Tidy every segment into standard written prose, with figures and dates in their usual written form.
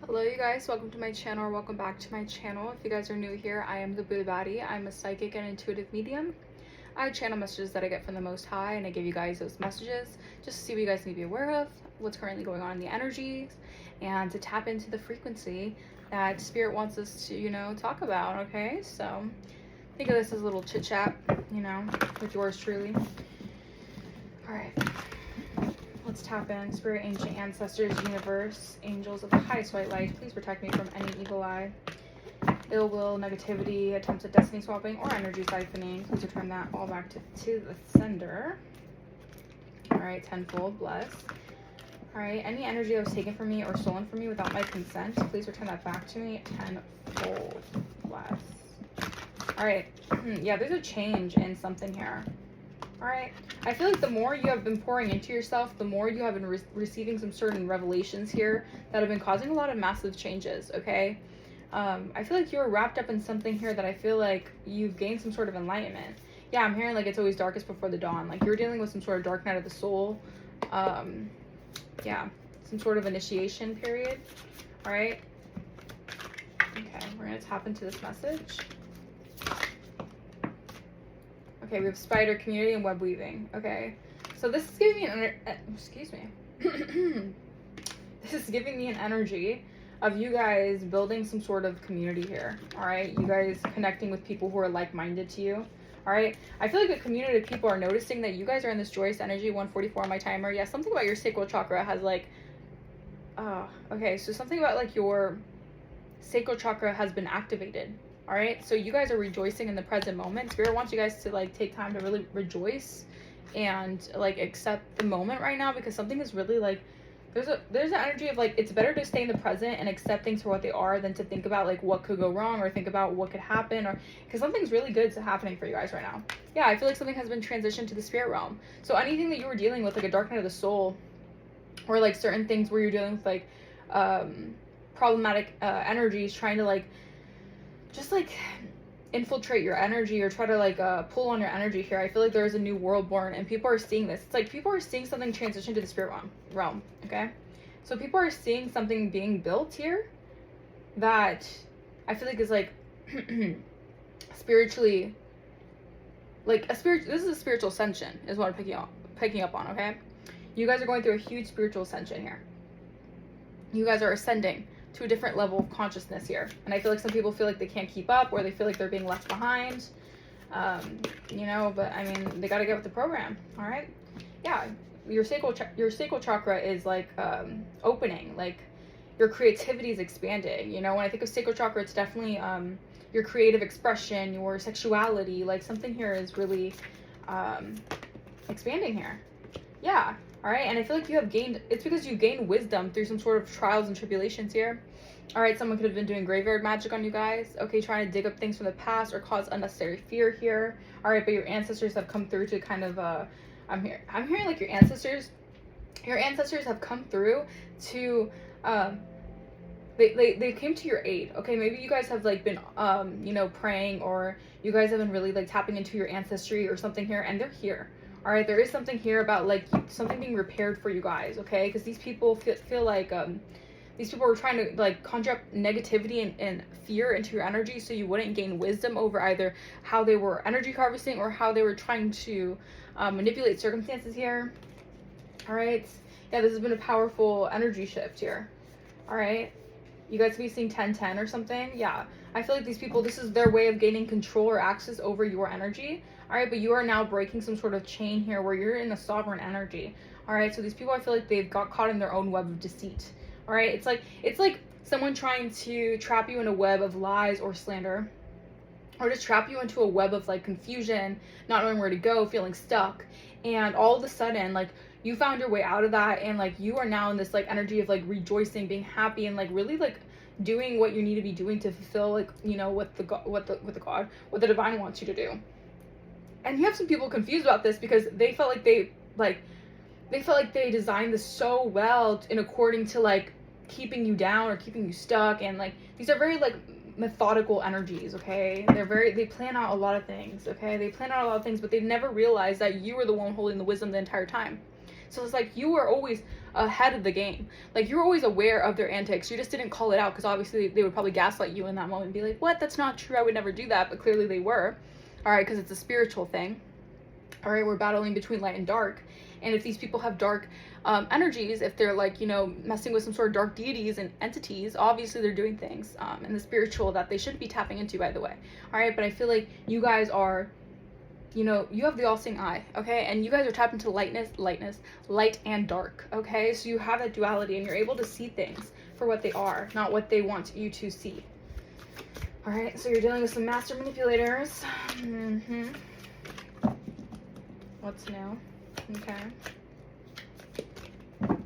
Hello you guys, welcome to my channel, or welcome back to my channel. If you guys are new here, I am the Buddha Baddie. I'm a psychic and intuitive medium. I channel messages that I get from the Most High, and I give you guys those messages just to see what you guys need to be aware of, what's currently going on in the energies, and to tap into the frequency that Spirit wants us to, talk about, okay? So think of this as a little chit chat, with yours truly. All right. Let's tap in. Spirit, ancient ancestors, universe, angels of the highest white light, please protect me from any evil eye, ill will, negativity, attempts at destiny swapping, or energy siphoning. Please return that all back to the sender. All right, tenfold, bless. All right, any energy that was taken from me or stolen from me without my consent, please return that back to me, tenfold, bless. All right, yeah, there's a change in something here. All right, I feel like the more you have been pouring into yourself, the more you have been receiving some certain revelations here that have been causing a lot of massive changes, okay? I feel like you're wrapped up in something here that I feel like you've gained some sort of enlightenment. Yeah, I'm hearing like it's always darkest before the dawn. Like you're dealing with some sort of dark night of the soul. Yeah, some sort of initiation period. All right. Okay, we're going to tap into this message. Okay, we have spider, community, and web weaving. Okay, so this is giving me an excuse me. This is giving me an energy of you guys building some sort of community here. All right, you guys connecting with people who are like-minded to you. All right, I feel like a community of people are noticing that you guys are in this joyous energy. 144 on my timer. Yeah, something about your sacral chakra has like, okay, so something about like your sacral chakra has been activated. All right, so you guys are rejoicing in the present moment. Spirit wants you guys to like take time to really rejoice and like accept the moment right now, because something is really like, there's an energy of like, it's better to stay in the present and accept things for what they are than to think about like what could go wrong or think about what could happen, or because something's really good happening for you guys right now. Yeah, I feel like something has been transitioned to the spirit realm. So anything that you were dealing with, like a dark night of the soul, or like certain things where you're dealing with like problematic energies trying to like just like infiltrate your energy or try to like pull on your energy here. I feel like there is a new world born, and people are seeing this. It's like people are seeing something transition to the spirit realm. Okay, so people are seeing something being built here that I feel like is like spiritually, like this is a spiritual ascension is what I'm picking up on. Okay, you guys are going through a huge spiritual ascension here. You guys are ascending to a different level of consciousness here, and I feel like some people feel like they can't keep up, or they feel like they're being left behind, but I mean, they got to get with the program. All right, yeah, your sacral chakra is like opening, like your creativity is expanding. When I think of sacral chakra, it's definitely your creative expression, your sexuality, like something here is really expanding here. Yeah. All right, and I feel like it's because you gained wisdom through some sort of trials and tribulations here. All right, someone could have been doing graveyard magic on you guys. Okay, trying to dig up things from the past or cause unnecessary fear here. All right, but your ancestors have come through to kind of, I'm hearing like your ancestors have come through to, they came to your aid. Okay, maybe you guys have like been, praying, or you guys have been really like tapping into your ancestry or something here, and they're here. All right, there is something here about like something being repaired for you guys, okay? Because these people feel like these people were trying to like conjure up negativity and fear into your energy, so you wouldn't gain wisdom over either how they were energy harvesting or how they were trying to manipulate circumstances here. All right, yeah, this has been a powerful energy shift here. All right, you guys could be seeing 1010 or something. Yeah, I feel like these people, this is their way of gaining control or access over your energy. All right, but you are now breaking some sort of chain here where you're in a sovereign energy. All right, so these people, I feel like they've got caught in their own web of deceit. All right, it's like someone trying to trap you in a web of lies or slander, or just trap you into a web of like confusion, not knowing where to go, feeling stuck, and all of a sudden like you found your way out of that, and like you are now in this like energy of like rejoicing, being happy, and like really like doing what you need to be doing to fulfill like what the divine wants you to do. And you have some people confused about this because they felt like they designed this so well in according to like keeping you down or keeping you stuck, and like these are very like methodical energies. Okay, they plan out a lot of things. Okay, they plan out a lot of things, but they've never realized that you were the one holding the wisdom the entire time. So it's like you were always ahead of the game. Like, you were always aware of their antics. You just didn't call it out, because obviously they would probably gaslight you in that moment and be like, what? That's not true. I would never do that. But clearly they were. All right, because it's a spiritual thing. All right, we're battling between light and dark. And if these people have dark energies, if they're like, you know, messing with some sort of dark deities and entities, obviously they're doing things in the spiritual that they shouldn't be tapping into, by the way. All right, but I feel like you guys are, you know, you have the all-seeing eye, okay? And you guys are tapped into light and dark, okay? So you have that duality, and you're able to see things for what they are, not what they want you to see. All right, so you're dealing with some master manipulators. What's new? Okay.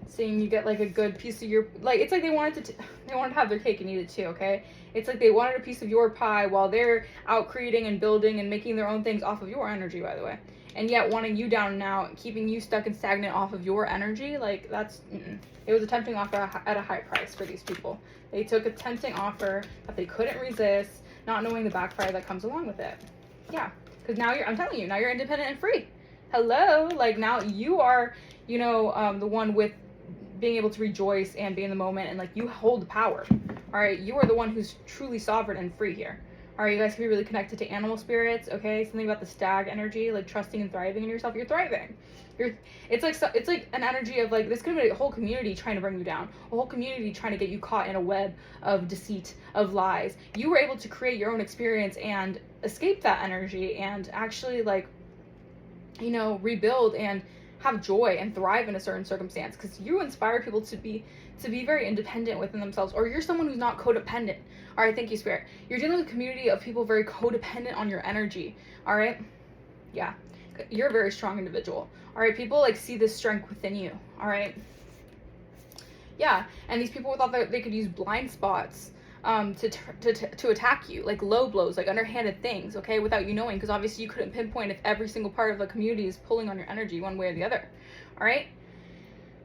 Seeing you get like a good piece of your, like, it's like they wanted to have their cake and eat it too, okay? It's like they wanted a piece of your pie while they're out creating and building and making their own things off of your energy, by the way. And yet wanting you down now, keeping you stuck and stagnant off of your energy, like, that's, it was a tempting offer at a high price for these people. They took a tempting offer that they couldn't resist, not knowing the backfire that comes along with it. Yeah, because now I'm telling you, now you're independent and free. Hello, like, now you are, you know, the one with being able to rejoice and be in the moment, and like, you hold the power. All right, you are the one who's truly sovereign and free here. All right, you guys can be really connected to animal spirits, okay? Something about the stag energy, like trusting and thriving in yourself. You're thriving. It's like an energy of like, this could be a whole community trying to bring you down, a whole community trying to get you caught in a web of deceit, of lies. You were able to create your own experience and escape that energy and actually, like, you know, rebuild and have joy and thrive in a certain circumstance, because you inspire people to be very independent within themselves. Or you're someone who's not codependent. All right, thank you, Spirit. You're dealing with a community of people very codependent on your energy. All right, yeah, you're a very strong individual. All right, people like see this strength within you. All right, yeah, and these people thought that they could use blind spots to attack you, like low blows, like underhanded things, okay, without you knowing, because obviously you couldn't pinpoint if every single part of the community is pulling on your energy one way or the other. All right,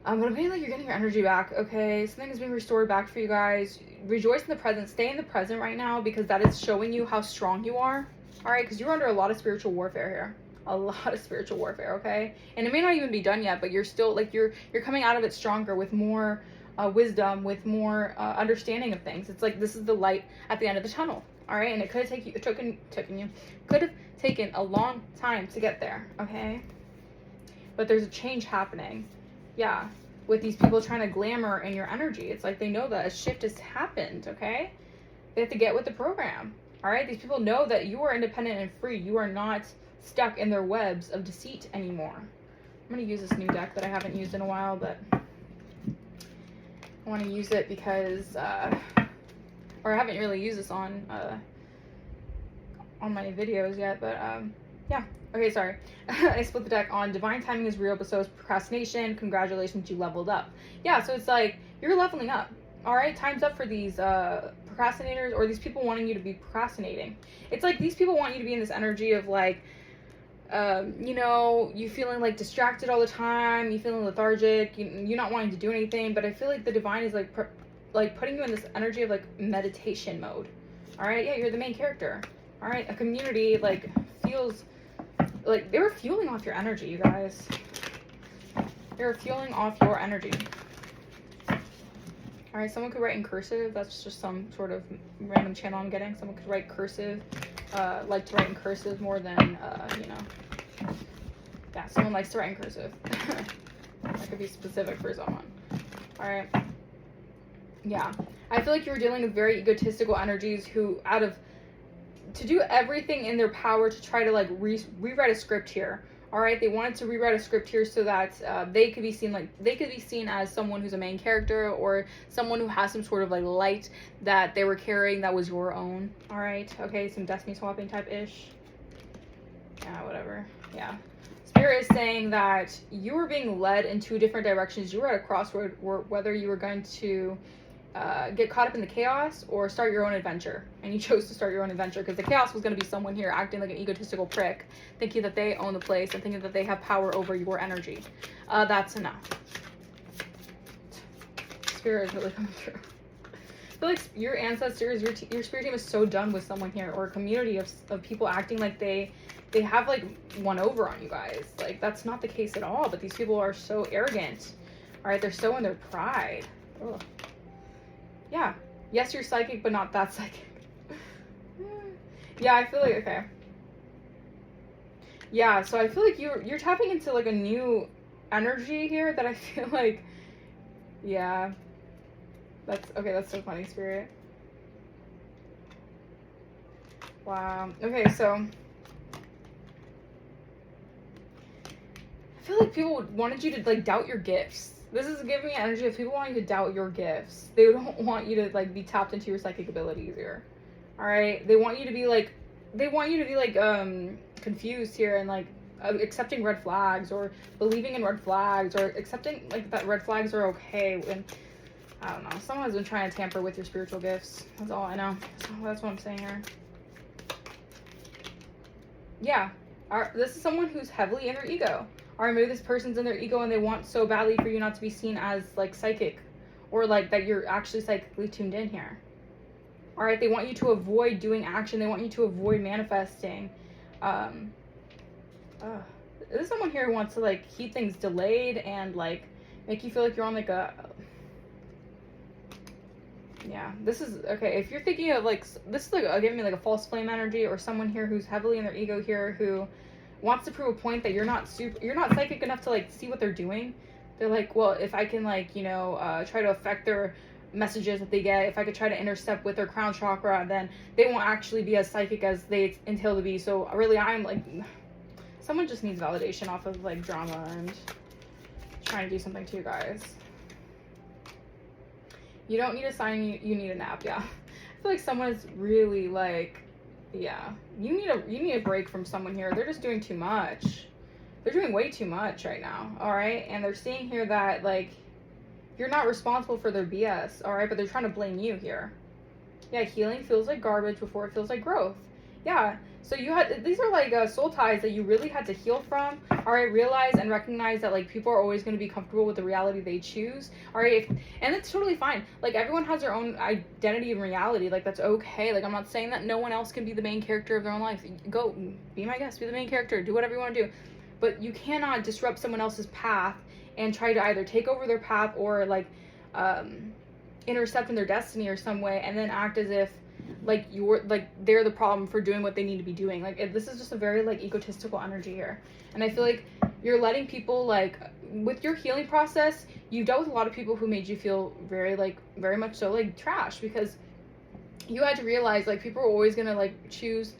but I'm getting like you're getting your energy back, okay? Something is being restored back for you guys. Rejoice in the present. Stay in the present right now, because that is showing you how strong you are. All right, because you're under a lot of spiritual warfare here. A lot of spiritual warfare, okay? And it may not even be done yet, but you're still like, you're coming out of it stronger with more wisdom, with more understanding of things. It's like, this is the light at the end of the tunnel. All right, and it could have could have taken a long time to get there, okay? But there's a change happening. Yeah, with these people trying to glamour in your energy. It's like they know that a shift has happened, okay? They have to get with the program. All right, these people know that you are independent and free. You are not stuck in their webs of deceit anymore. I'm going to use this new deck that I haven't used in a while, but I want to use it because, or I haven't really used this on my videos yet, but yeah. Okay, sorry. I split the deck on divine timing is real, but so is procrastination. Congratulations, you leveled up. Yeah, so it's like you're leveling up. All right, time's up for these procrastinators, or these people wanting you to be procrastinating. It's like these people want you to be in this energy of like, you know, you feeling like distracted all the time, you feeling lethargic, you're not wanting to do anything. But I feel like the divine is like putting you in this energy of like meditation mode. All right, yeah, you're the main character. All right, a community like feels like they were fueling off your energy, you guys. They were fueling off your energy. All right, someone could write in cursive. That's just some sort of random channel I'm getting. Someone could write cursive, like to write in cursive more than, you know. Yeah, someone likes to write in cursive. That could be specific for someone. All right. Yeah, I feel like you were dealing with very egotistical energies who, to do everything in their power to try to like rewrite a script here. All right, they wanted to rewrite a script here so that they could be seen as someone who's a main character, or someone who has some sort of like light that they were carrying that was your own. All right, okay, some destiny swapping type ish. Yeah, whatever. Yeah, Spirit is saying that you were being led in two different directions. You were at a crossroad whether you were going to get caught up in the chaos or start your own adventure, and you chose to start your own adventure because the chaos was going to be someone here acting like an egotistical prick, thinking that they own the place and thinking that they have power over your energy. That's enough. Spirit is really coming through. I feel like your ancestors, your spirit team is so done with someone here, or a community of people acting like they they have like one over on you guys. Like, that's not the case at all, but these people are so arrogant. All right, they're so in their pride. Ugh. Yeah, yes, you're psychic, but not that psychic. Yeah, I feel like, okay. Yeah, so I feel like you're tapping into like a new energy here that I feel like, yeah, that's okay. That's so funny, Spirit. Wow. Okay, so I feel like people wanted you to like doubt your gifts. This is giving me energy of people wanting to doubt your gifts. They don't want you to like be tapped into your psychic abilities here. All right, they want you to be like confused here and like accepting red flags or believing in red flags or accepting like that red flags are okay. And I don't know, someone has been trying to tamper with your spiritual gifts. That's all I know. So that's what I'm saying here. Yeah, this is someone who's heavily in their ego. Or maybe this person's in their ego and they want so badly for you not to be seen as like psychic, or like that you're actually psychically tuned in here. All right, they want you to avoid doing action. They want you to avoid manifesting. This is someone here who wants to like keep things delayed and like make you feel like you're on like a, yeah, this is, okay, if you're thinking of like, this is like giving me like a false flame energy, or someone here who's heavily in their ego here who wants to prove a point that you're not psychic enough to like see what they're doing. They're like, well, if I can like, you know, try to affect their messages that they get, if I could try to intercept with their crown chakra, then they won't actually be as psychic as they entail to be. So really, I'm like, someone just needs validation off of like drama and trying to do something to you guys. You don't need a sign, you need a nap. Yeah, I feel like someone is really like, yeah, you need a break from someone here. They're just doing too much. They're doing way too much right now. All right, and they're seeing here that like you're not responsible for their BS. All right, but they're trying to blame you here. Yeah, healing feels like garbage before it feels like growth. Yeah, so these are like soul ties that you really had to heal from. All right, realize and recognize that like people are always going to be comfortable with the reality they choose. All right, and it's totally fine. Like everyone has their own identity and reality. Like that's okay. Like I'm not saying that no one else can be the main character of their own life. Go be my guest, be the main character, do whatever you want to do. But you cannot disrupt someone else's path and try to either take over their path or like intercept in their destiny or some way, and then act as if like they're the problem for doing what they need to be doing. Like this is just a very like egotistical energy here. And I feel like you're letting people like, with your healing process, you've dealt with a lot of people who made you feel very much so like trash, because you had to realize like people are always gonna like choose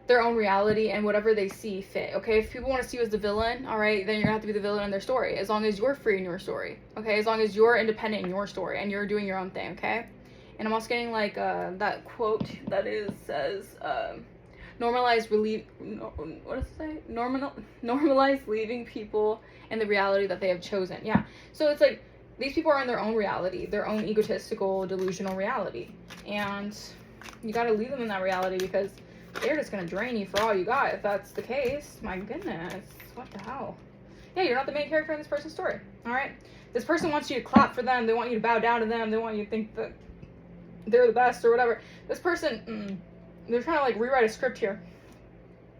their own reality and whatever they see fit. Okay, if people want to see you as the villain, all right, then you're gonna have to be the villain in their story, as long as you're free in your story. Okay, as long as you're independent in your story and you're doing your own thing. Okay. And I'm also getting like that quote that says normalize leaving people in the reality that they have chosen. Yeah, so it's like these people are in their own reality, their own egotistical delusional reality, and you got to leave them in that reality, because they're just gonna drain you for all you got. If that's the case, my goodness, what the hell? Yeah, you're not the main character in this person's story. All right, this person wants you to clap for them, they want you to bow down to them, they want you to think that they're the best or whatever. This person, they're trying to like rewrite a script here.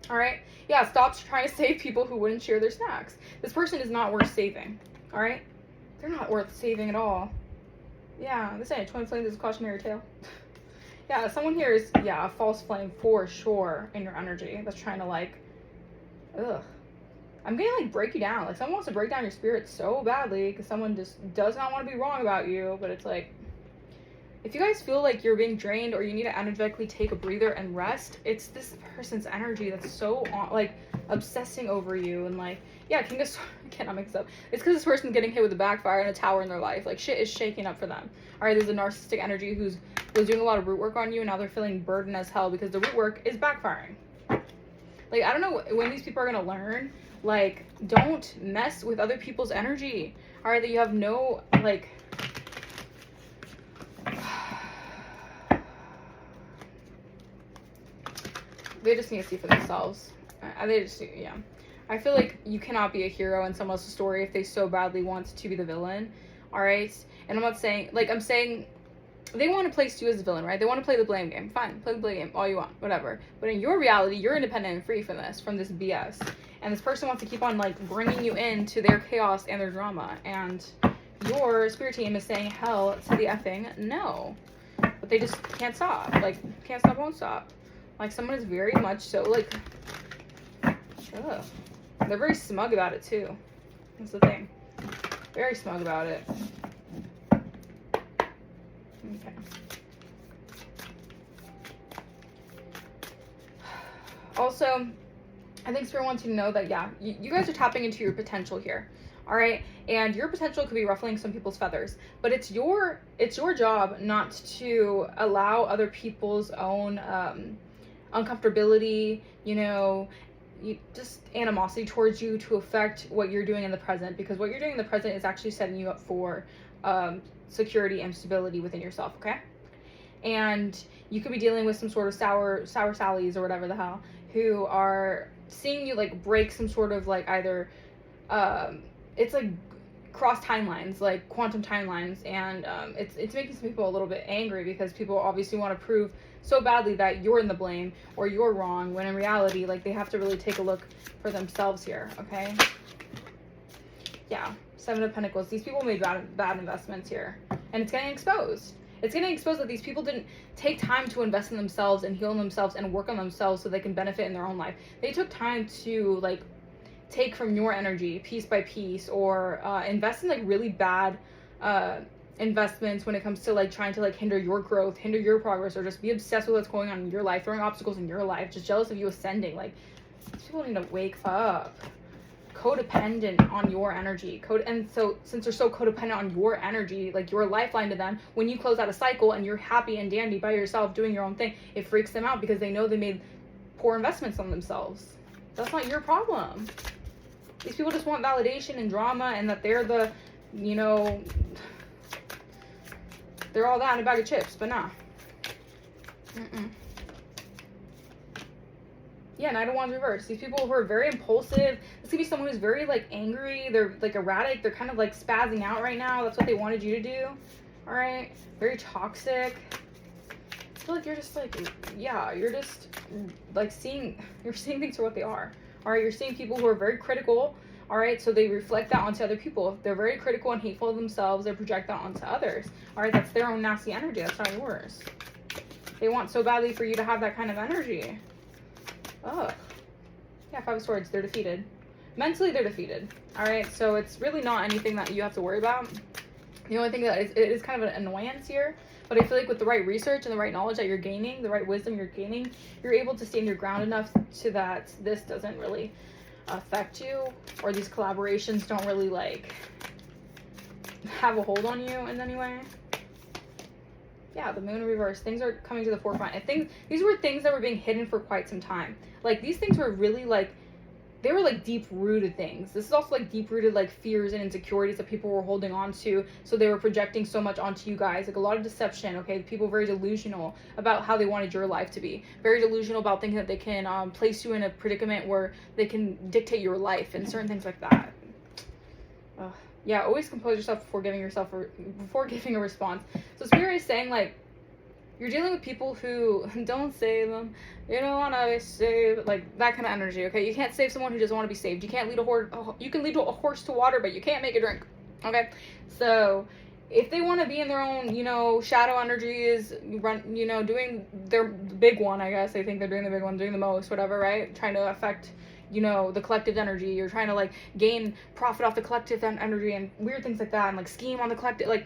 All right, yeah, stop trying to save people who wouldn't share their snacks. This person is not worth saving. All right, they're not worth saving at all. Yeah, this ain't a twin flame, this is a cautionary tale. Yeah, someone here is, yeah, a false flame for sure in your energy that's trying to like, ugh. I'm getting like break you down. Like someone wants to break down your spirit so badly because someone just does not want to be wrong about you. But it's like, if you guys feel like you're being drained or you need to energetically take a breather and rest, it's this person's energy that's so like obsessing over you. And like, yeah, King of Swords, I cannot make this up. It's because this person's getting hit with a backfire and a tower in their life. Like shit is shaking up for them. All right, there's a narcissistic energy who's was doing a lot of root work on you, and now they're feeling burdened as hell because the root work is backfiring. Like, I don't know when these people are gonna learn, like, don't mess with other people's energy. All right, that you have no, like, they just need to see for themselves. They just, yeah. I feel like you cannot be a hero in someone else's story if they so badly want to be the villain. All right, and I'm not saying, like, I'm saying they want to place you as a villain, right? They want to play the blame game. Fine, play the blame game all you want, whatever. But in your reality, you're independent and free from this BS. And this person wants to keep on like bringing you into their chaos and their drama. And your spirit team is saying hell to the effing no. But they just can't stop. Like, can't stop, won't stop. Like, someone is very much so like, ugh. They're very smug about it too. That's the thing. Very smug about it. Okay. Also, I think Spirit wants you to know that, yeah, you guys are tapping into your potential here. All right. And your potential could be ruffling some people's feathers, but it's your job not to allow other people's own uncomfortability, just animosity towards you to affect what you're doing in the present, because what you're doing in the present is actually setting you up for security and stability within yourself. Okay. And you could be dealing with some sort of sour Sallies or whatever the hell, who are seeing you like break some sort of like either it's like cross timelines, like quantum timelines, and it's making some people a little bit angry, because people obviously want to prove so badly that you're in the blame or you're wrong, when in reality, like, they have to really take a look for themselves here. Okay. Yeah. 7 of Pentacles. These people made bad investments here, and it's getting exposed. It's getting exposed that these people didn't take time to invest in themselves and heal themselves and work on themselves so they can benefit in their own life. They took time to like take from your energy piece by piece, or invest in like really bad investments when it comes to like trying to like hinder your growth, hinder your progress, or just be obsessed with what's going on in your life, throwing obstacles in your life, just jealous of you ascending. Like, these people need to wake up. Codependent on your energy, and so since they're so codependent on your energy, like your lifeline to them, when you close out a cycle and you're happy and dandy by yourself doing your own thing, it freaks them out, because they know they made poor investments on themselves. That's not your problem. These people just want validation and drama, and that they're the, they're all that in a bag of chips, but nah. Yeah, Knight of Wands reverse. These people who are very impulsive. This could be someone who's very like angry. They're like erratic. They're kind of like spazzing out right now. That's what they wanted you to do. All right. Very toxic. I feel like you're just like, yeah, you're just like you're seeing things for what they are. All right. You're seeing people who are very critical. All right. So they reflect that onto other people. If they're very critical and hateful of themselves, they project that onto others. All right. That's their own nasty energy. That's not yours. They want so badly for you to have that kind of energy. Oh, yeah, 5 of Swords. They're defeated. Mentally, they're defeated. All right, so it's really not anything that you have to worry about. The only thing that it is kind of an annoyance here, but I feel like with the right research and the right knowledge that you're gaining, the right wisdom you're gaining, you're able to stand your ground enough so that this doesn't really affect you, or these collaborations don't really like have a hold on you in any way. Yeah, the Moon in reverse. Things are coming to the forefront. I think these were things that were being hidden for quite some time. Like, these things were really like, they were like deep-rooted things. This is also like deep-rooted like fears and insecurities that people were holding on to. So they were projecting so much onto you guys. Like a lot of deception, okay? People very delusional about how they wanted your life to be. Very delusional about thinking that they can place you in a predicament where they can dictate your life and certain things like that. Yeah, always compose yourself before giving a response. So Spirit is saying, like, you're dealing with people who don't save them. You don't want to save, like, that kind of energy, okay? You can't save someone who doesn't want to be saved. You can't lead a horse. You can lead a horse to water, but you can't make it drink, okay? So if they want to be in their own, shadow energies, doing their big one, I guess. I think they're doing the big one, doing the most, whatever, right? Trying to affect the collective energy. You're trying to like gain profit off the collective energy and weird things like that, and like scheme on the collective. Like,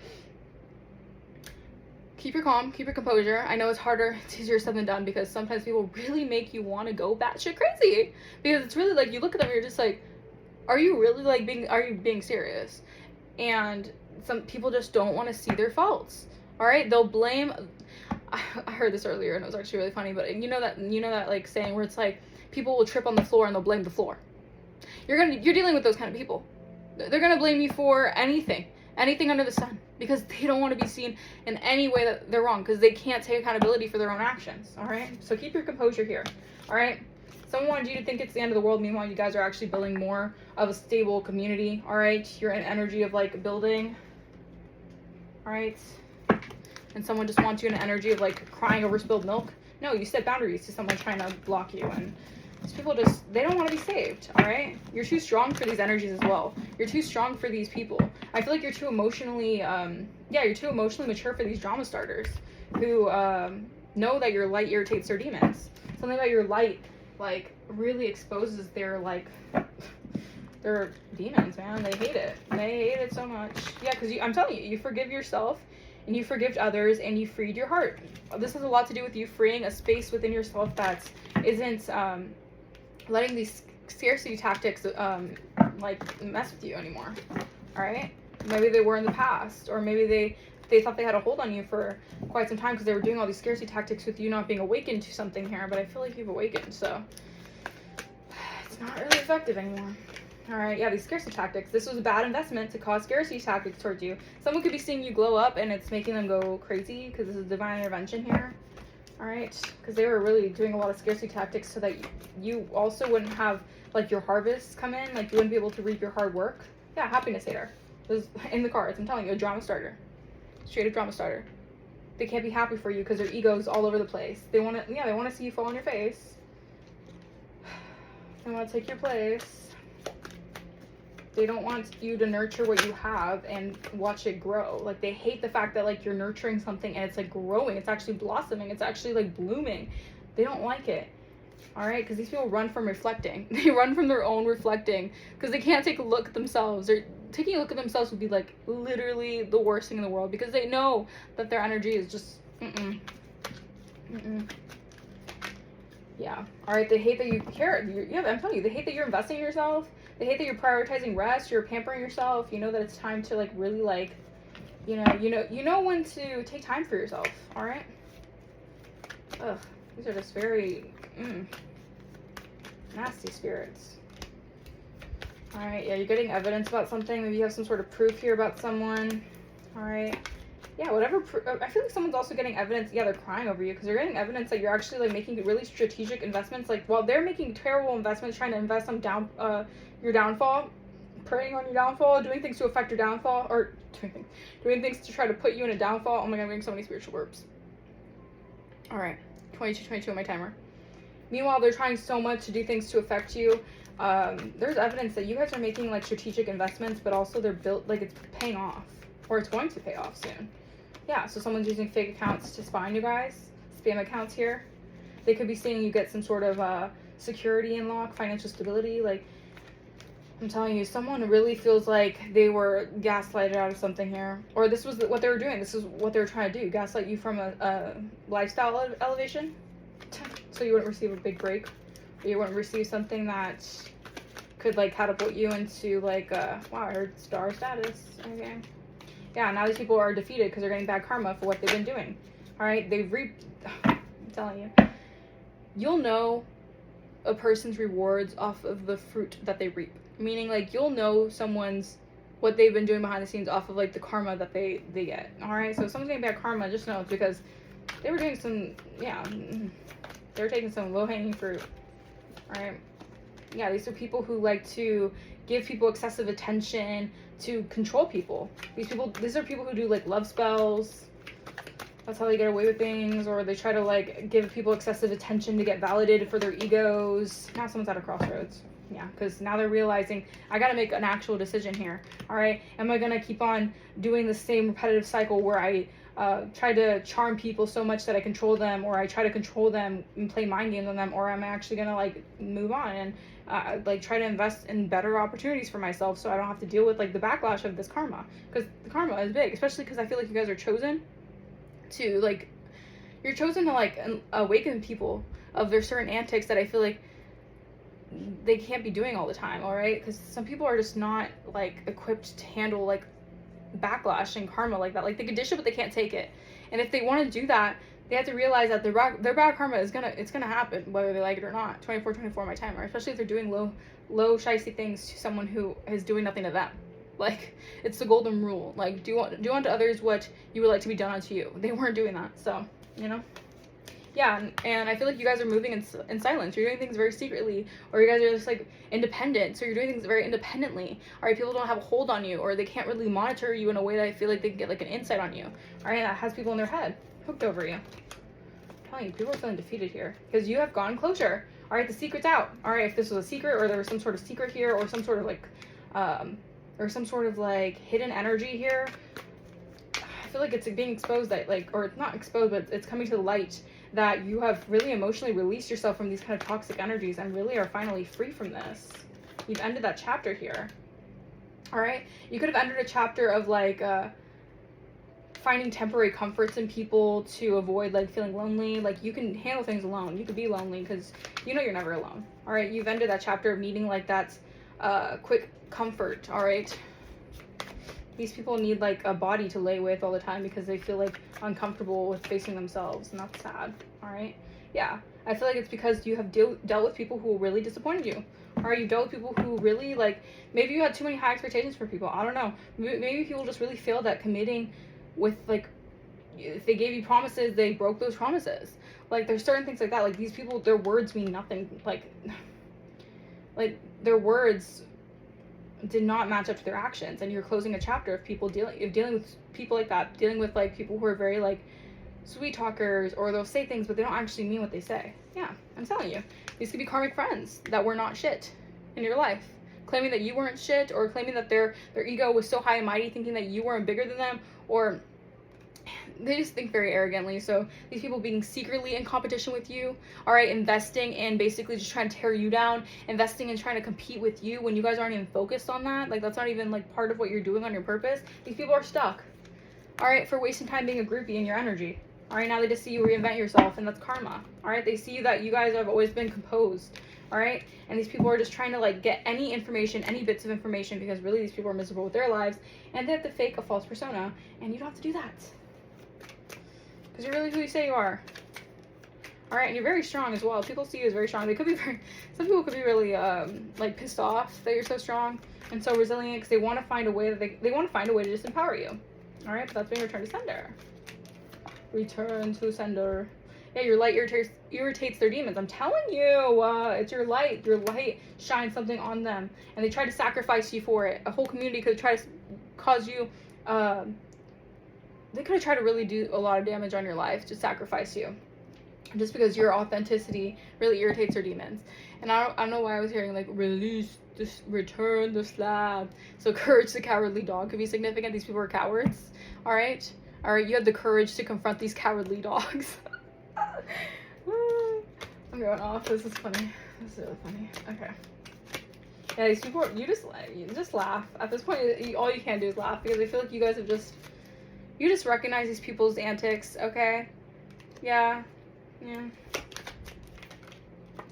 keep your calm, keep your composure. I know it's harder, it's easier said than done, because sometimes people really make you want to go batshit crazy, because it's really like you look at them and you're just like, are you really like being serious? And some people just don't want to see their faults. All right, they'll blame. I heard this earlier and it was actually really funny, but you know that like saying where it's like, people will trip on the floor and they'll blame the floor. You're dealing with those kind of people. They're gonna blame you for anything under the sun, because they don't want to be seen in any way that they're wrong, because they can't take accountability for their own actions. All right, so keep your composure here. All right, someone wanted you to think it's the end of the world. Meanwhile, you guys are actually building more of a stable community. All right, you're in energy of like building. All right, and someone just wants you in an energy of like crying over spilled milk. No, you set boundaries to someone trying to block you, and these people just, they don't want to be saved, all right? You're too strong for these energies as well. You're too strong for these people. I feel like you're too emotionally, you're too emotionally mature for these drama starters who know that your light irritates their demons. Something about your light, like, really exposes their, like, their demons, man. They hate it. They hate it so much. Yeah, because I'm telling you, you forgive yourself, and you forgive others, and you freed your heart. This has a lot to do with you freeing a space within yourself that isn't letting these scarcity tactics like mess with you anymore. All right, maybe they were in the past, or maybe they thought they had a hold on you for quite some time because they were doing all these scarcity tactics with you not being awakened to something here. But I feel like you've awakened, so it's not really effective anymore. All right, yeah, these scarcity tactics. This was a bad investment to cause scarcity tactics towards you. Someone could be seeing you glow up and it's making them go crazy because this is divine intervention here. All right, because they were really doing a lot of scarcity tactics so that you also wouldn't have like your harvest come in, like you wouldn't be able to reap your hard work. Yeah, happiness hater. This is in the cards. I'm telling you, a drama starter. Straight up drama starter. They can't be happy for you because their ego's all over the place. They want to, they want to see you fall on your face. They want to take your place. They don't want you to nurture what you have and watch it grow. Like, they hate the fact that, like, you're nurturing something and it's, like, growing. It's actually blossoming. It's actually, like, blooming. They don't like it. All right? Because these people run from reflecting. They run from their own reflecting because they can't take a look at themselves. Or taking a look at themselves would be, like, literally the worst thing in the world because they know that their energy is just, Yeah. All right? They hate that you care. Yeah, I'm telling you, they hate that you're investing in yourself. They hate that you're prioritizing rest, you're pampering yourself. You know that it's time to, like, really, like, you know when to take time for yourself, all right? Ugh, these are just very nasty spirits. All right, yeah, you're getting evidence about something. Maybe you have some sort of proof here about someone. All right. Yeah, whatever. I feel like someone's also getting evidence. Yeah, they're crying over you because they're getting evidence that you're actually, like, making really strategic investments. Like, while they're making terrible investments, trying to invest on your downfall, preying on your downfall, doing things to affect your downfall, or doing things to try to put you in a downfall. Oh my god, I'm getting so many spiritual verbs. All right, 22 on my timer. Meanwhile, they're trying so much to do things to affect you. There's evidence that you guys are making, like, strategic investments, but also they're built, like, it's paying off, or it's going to pay off soon. Yeah, so someone's using fake accounts to spy on you guys, spam accounts here. They could be seeing you get some sort of security unlock, financial stability. Like, I'm telling you, someone really feels like they were gaslighted out of something here. Or this was what they were doing. This is what they were trying to do. Gaslight you from a lifestyle elevation. So you wouldn't receive a big break. Or you wouldn't receive something that could, like, catapult you into, like, wow, I heard star status. Okay. Yeah, now these people are defeated because they're getting bad karma for what they've been doing. All right, they've reaped. I'm telling you, you'll know a person's rewards off of the fruit that they reap. Meaning, like, you'll know what they've been doing behind the scenes off of, like, the karma that they get. All right, so if someone's getting bad karma, just know it's because they were doing some, they were taking some low-hanging fruit. All right, yeah, these are people who like to give people excessive attention, to control people. These are people who do, like, love spells. That's how they get away with things. Or they try to, like, give people excessive attention to get validated for their egos. Now someone's at a crossroads. Yeah, because now they're realizing, I gotta make an actual decision here. All right, am I gonna keep on doing the same repetitive cycle where I try to charm people so much that I control them, or I try to control them and play mind games on them, or am I actually gonna, like, move on and like, try to invest in better opportunities for myself so I don't have to deal with, like, the backlash of this karma? Because the karma is big, especially because I feel like you guys are chosen to, like, you're chosen to, like, awaken people of their certain antics that I feel like they can't be doing all the time. All right, because some people are just not, like, equipped to handle, like, backlash and karma like that. Like, they can dish it, but they can't take it. And if they want to do that, they have to realize that their bad karma is gonna happen whether they like it or not. 24 my timer, especially if they're doing low shicey things to someone who is doing nothing to them. Like, it's the golden rule. Like, do unto others what you would like to be done unto you. They weren't doing that, so, yeah, Yeah, and I feel like you guys are moving in silence. You're doing things very secretly, or you guys are just like independent, so you're doing things very independently. All right, people don't have a hold on you, or they can't really monitor you in a way that I feel like they can get like an insight on you. All right, that has people in their head hooked over you. I'm telling you, people are feeling defeated here because you have gone closure. All right, the secret's out. All right, if this was a secret, or there was some sort of secret here, or some sort of like hidden energy here, I feel like it's being exposed, that like, or it's not exposed, but it's coming to the light that you have really emotionally released yourself from these kind of toxic energies and really are finally free from this. You've ended that chapter here. All right, you could have ended a chapter of like finding temporary comforts in people to avoid like feeling lonely. Like you can handle things alone. You could be lonely because you know you're never alone. All right, you've ended that chapter of needing like that quick comfort. All right, these people need like a body to lay with all the time because they feel like uncomfortable with facing themselves, and that's sad. All right, yeah, I feel like it's because you have dealt with people who really disappointed you. All right, you've dealt with people who really like, maybe you had too many high expectations for people. I don't know, maybe people just really failed at committing with like, if they gave you promises, they broke those promises. Like there's certain things like that. Like these people, their words mean nothing. Like their words did not match up to their actions, and you're closing a chapter of people dealing with people like that, dealing with like people who are very like sweet talkers, or they'll say things but they don't actually mean what they say. Yeah, I'm telling you, these could be karmic friends that were not shit in your life, claiming that you weren't shit, or claiming that their ego was so high and mighty, thinking that you weren't bigger than them, or they just think very arrogantly. So these people being secretly in competition with you, all right, investing in basically just trying to tear you down, investing in trying to compete with you when you guys aren't even focused on that. Like that's not even like part of what you're doing on your purpose. These people are stuck, all right, for wasting time being a groupie in your energy. All right, now they just see you reinvent yourself, and that's karma. All right, they see that you guys have always been composed. All right, and these people are just trying to like get any information, any bits of information, because really these people are miserable with their lives, and they have to fake a false persona, and you don't have to do that. Because you're really who you say you are. All right, and you're very strong as well. People see you as very strong. They could be some people could be really like pissed off that you're so strong and so resilient, because they want to find a way that they want to find a way to disempower you. All right, but that's being returned to sender. Return to sender. Yeah, your light irritates their demons. I'm telling you, it's your light. Your light shines something on them, and they try to sacrifice you for it. A whole community could try to cause you. They could have tried to really do a lot of damage on your life to sacrifice you, just because your authenticity really irritates their demons. And I don't know why I was hearing like release this, return the slab. So courage the cowardly dog could be significant. These people are cowards. All right, you had the courage to confront these cowardly dogs. I'm going off. This is funny. This is really funny. Okay. Yeah, these people, you just laugh. At this point, all you can do is laugh, because I feel like you guys have you just recognize these people's antics, okay? Yeah.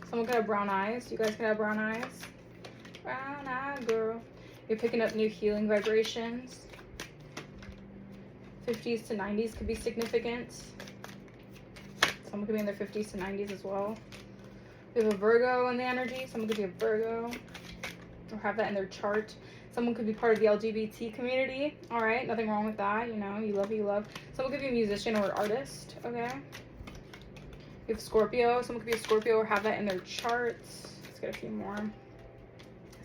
Someone could have brown eyes. You guys could have brown eyes. Brown eye girl. You're picking up new healing vibrations. 50s to 90s could be significant. Someone could be in their 50s to 90s as well. We have a Virgo in the energy. Someone could be a Virgo, or have that in their chart. Someone could be part of the LGBT community. All right, nothing wrong with that. You know, you love who you love. Someone could be a musician or an artist. Okay. You have Scorpio. Someone could be a Scorpio or have that in their charts. Let's get a few more.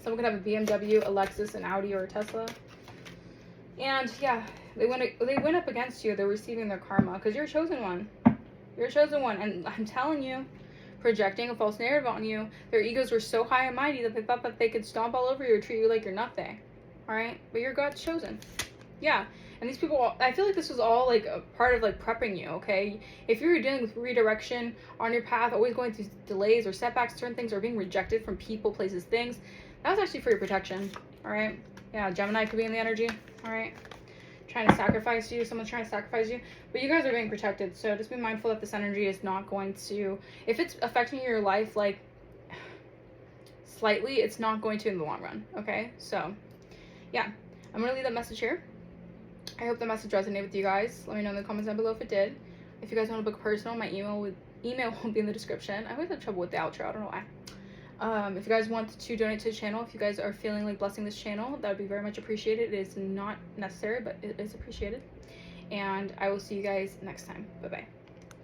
Someone could have a BMW, a Lexus, an Audi, or a Tesla. And yeah, they went up against you. They're receiving their karma, because you're a chosen one. You're a chosen one, and I'm telling you, projecting a false narrative on you, their egos were so high and mighty that they thought that they could stomp all over you or treat you like you're nothing. All right, but you're God's chosen. Yeah, and these people, I feel like this was all like a part of like prepping you. Okay, if you're dealing with redirection on your path, always going through delays or setbacks, certain things, or being rejected from people, places, things, that was actually for your protection. All right, yeah, Gemini could be in the energy. All right, trying to sacrifice you, someone's trying to sacrifice you, but you guys are being protected. So just be mindful that this energy is not going to, if it's affecting your life like slightly, it's not going to in the long run. Okay, so yeah, I'm gonna leave that message here. I hope the message resonated with you guys. Let me know in the comments down below if it did. If you guys want to book personal, my email will be in the description. I always have trouble with the outro, I don't know why. If you guys want to donate to the channel, if you guys are feeling like blessing this channel, that would be very much appreciated. It is not necessary, but it is appreciated. And I will see you guys next time. Bye bye.